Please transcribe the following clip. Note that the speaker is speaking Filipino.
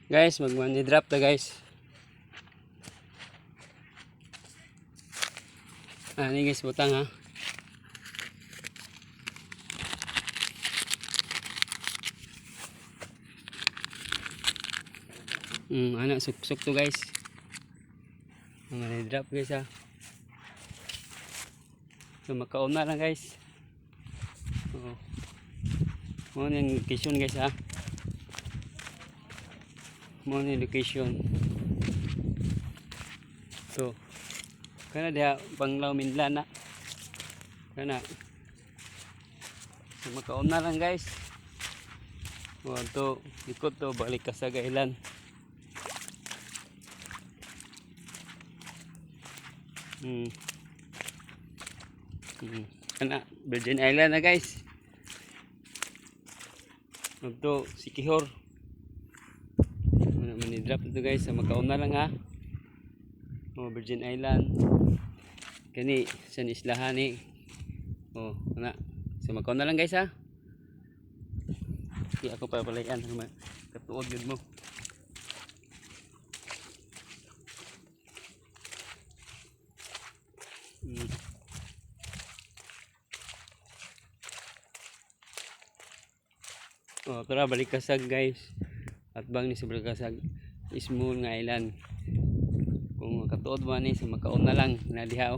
Guys, mag-money drop na guys. Ini guys, butang ha. Anak suk-suk to guys. Money drop guys ha. So makaon na lang guys. Oo. Mo yung location guys ha. Mo yung location. So kana dia Banglaw Minlan na. Kana. So makaon na lang guys. O to ikot to balik ka sa Gailan. Kana Virgin Island na guys. Ito Sikihor. Mani drop ito guys, sa makaon na lang ha. Virgin Island. Kani sa islahan ni. Kana sa makaon na lang guys ha. Di ako pa palayan katuod yun mo. Tara balik kasag guys. At bang ni sa balik kasag small nga island. Kung katuod man ni sa makaon na lang na diha